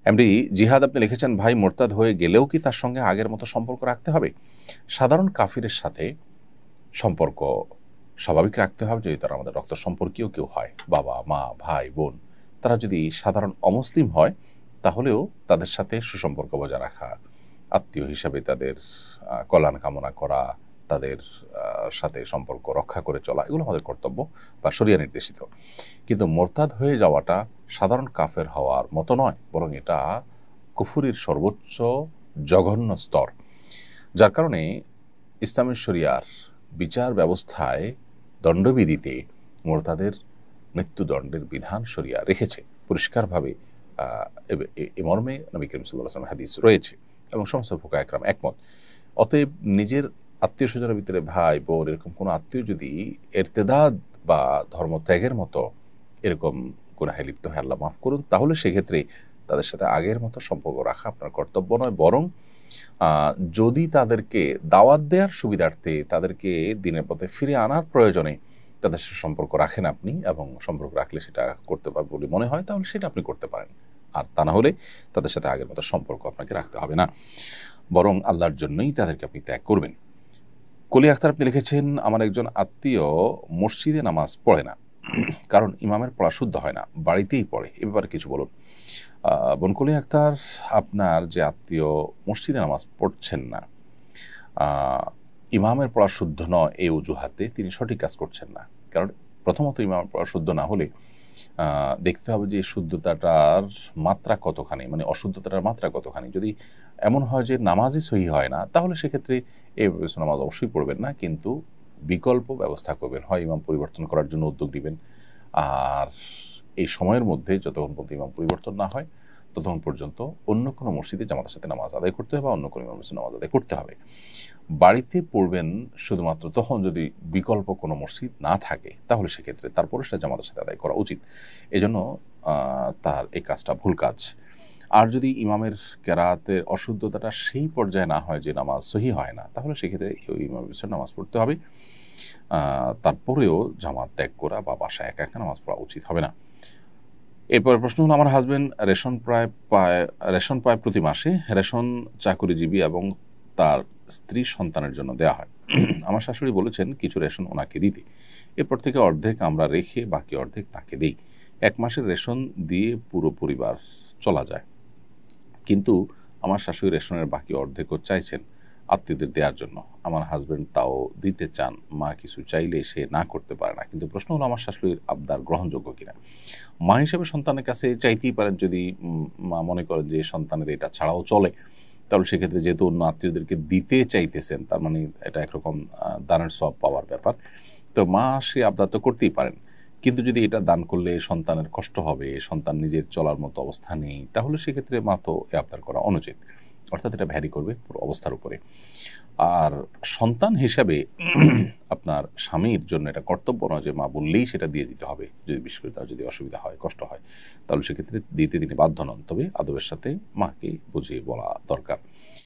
MD জিহাদ আপনি লিখেছেন, ভাই মোরতাদ হয়ে গেলেও কি তার সঙ্গে আগের মতো সম্পর্ক রাখতে হবে? সাধারণ কাফিরের সাথে সম্পর্ক স্বাভাবিক রাখতে হবে যদি তারা আমাদের রক্ত সম্পর্কীয় কেউ হয়, বাবা মা ভাই বোন। তারা যদি সাধারণ অমুসলিম হয় তাহলেও তাদের সাথে সুসম্পর্ক বজায় রাখা, আত্মীয় হিসাবে তাদের কল্যাণ কামনা করা, তাদের সাথে সম্পর্ক রক্ষা করে চলা, এগুলো আমাদের কর্তব্য বা শরিয়া নির্দেশিত। কিন্তু মোরতাদ হয়ে যাওয়াটা সাধারণ কাফের হওয়ার মতো নয়, বরং এটা কুফুরির সর্বোচ্চ জঘন্য স্তর। যার কারণে ইসলামের শরিয়ার বিচার ব্যবস্থায় দণ্ডবিধিতে মোরতাদের মৃত্যুদণ্ডের বিধান শরিয়া রেখেছে পরিষ্কারভাবে। এ মর্মে নবী করিম সাল্লাল্লাহু আলাইহি ওয়াসাল্লাম হাদিস রয়েছে এবং সমস্ত ফুকাহা একরাম একমত। অতএব নিজের আত্মীয় স্বজনের ভিতরে ভাই বোন এরকম কোনো আত্মীয় যদি ইরতেদাদ বা ধর্মত্যাগের মতো এরকম গুনাহে লিপ্ত হয়, আল্লাহ মাফ করুন, তাহলে সেক্ষেত্রে তাদের সাথে আগের মতো সম্পর্ক রাখা আপনার কর্তব্য নয়, বরং যদি তাদেরকে দাওয়াত দেওয়ার সুবিধার্থে তাদেরকে দিনের পথে ফিরে আনার প্রয়োজনে তাদের সাথে সম্পর্ক রাখেন আপনি এবং সম্পর্ক রাখলে সেটা করতে পারবে বলে মনে হয়, তাহলে সেটা আপনি করতে পারেন। আর তা না হলে তাদের সাথে আগের মতো সম্পর্ক আপনাকে রাখতে হবে না, বরং আল্লাহর জন্যই তাদেরকে আপনি ত্যাগ করবেন। কলি আখতার আপনি লিখেছেন, আমার একজন আত্মীয় মসজিদে নামাজ পড়ে না, কারণ ইমামের পড়া শুদ্ধ হয় না, বাড়িতেই পড়ে, এ ব্যাপারে কিছু বলুন। বনকলি আক্তার, আপনার যে আত্মীয় মসজিদে নামাজ পড়ছেন না, ইমামের পড়া শুদ্ধ নয় এই অজুহাতে তিনি সঠিক কাজ করছেন না। কারণ প্রথমত ইমামের পড়া শুদ্ধ না হলে দেখতে হবে যে শুদ্ধতাটার মাত্রা কতখানি, মানে অশুদ্ধতাটার মাত্রা কতখানি। যদি এমন হয় যে নামাজই সহি হয় না, তাহলে সেক্ষেত্রে এই নামাজ অবশ্যই পড়বেন না, কিন্তু বিকল্প ব্যবস্থা করবেন, হয় ইমাম পরিবর্তন করার জন্য উদ্যোগ নেবেন। আর এই সময়ের মধ্যে যতক্ষণ পর্যন্ত ইমাম পরিবর্তন না হয় ততক্ষণ পর্যন্ত অন্য কোনো মসজিদে জামাতের সাথে নামাজ আদায় করতে হবে বা অন্য কোনো ইমামের সাথে নামাজ আদায় করতে হবে। বাড়িতে পড়বেন শুধুমাত্র তখন যদি বিকল্প কোনো মসজিদ না থাকে, তাহলে সেক্ষেত্রে তারপরে সেটা জামাতের সাথে আদায় করা উচিত। এজন্য তার এই কাজটা ভুল কাজ। আর যদি ইমামের কেরাতের অশুদ্ধতাটা সেই পর্যায়ে না হয় যে নামাজ সহি হয় না, তাহলে সেক্ষেত্রে ওই ইমামের পিছনে নামাজ পড়তে হবে। তারপরেও জামাত ত্যাগ করা বা বাসায় একা একা নামাজ পড়া উচিত হবে না। এরপর প্রশ্ন হলো, আমার হাজবেন্ড রেশন পায় প্রতি মাসে, রেশন চাকুরিজীবী এবং তার স্ত্রী সন্তানের জন্য দেয়া হয়। আমার শাশুড়ি বলেছেন কিছু রেশন ওনাকে দিতে, এরপর থেকে অর্ধেক আমরা রেখে বাকি অর্ধেক তাকে দেই। 1 মাসের রেশন দিয়ে পুরো পরিবার চলা যায়, কিন্তু আমার শাশুড়ি রেশনের বাকি অর্ধেকও চাইছেন আত্মীয়দের দেওয়ার জন্য। আমার হাজবেন্ড তাও দিতে চান, মা কিছু চাইলে সে না করতে পারে না। কিন্তু প্রশ্ন হলো, আমার শাশুড়ির আবদার গ্রহণযোগ্য কিনা। মা হিসেবে সন্তানের কাছে চাইতেই পারেন, যদি মা মনে করেন যে সন্তানের এটা ছাড়াও চলে, তাহলে সেক্ষেত্রে যেহেতু অন্য আত্মীয়দেরকে দিতে চাইতেছেন, তার মানে এটা একরকম দানের সওয়াব পাওয়ার ব্যাপার। তো মা সে আবদার তো করতেই পারেন, কিন্তু যদি এটা দান করলে সন্তানের কষ্ট হবে, সন্তান নিজের চলার মতো অবস্থা নেই, তাহলে সেক্ষেত্রে মা তো এ আবদার করা অনুচিত। অর্থাৎ এটা ভ্যারি করবে পুরো অবস্থার উপরে। আর সন্তান হিসাবে আপনার স্বামীর জন্য এটা কর্তব্য নয় যে মা বললেই সেটা দিয়ে দিতে হবে। যদি বিশেষ করে তার যদি অসুবিধা হয়, কষ্ট হয়, তাহলে সেক্ষেত্রে দিতে তিনি বাধ্য নন, তবে আদবের সাথে মাকে বুঝিয়ে বলা দরকার।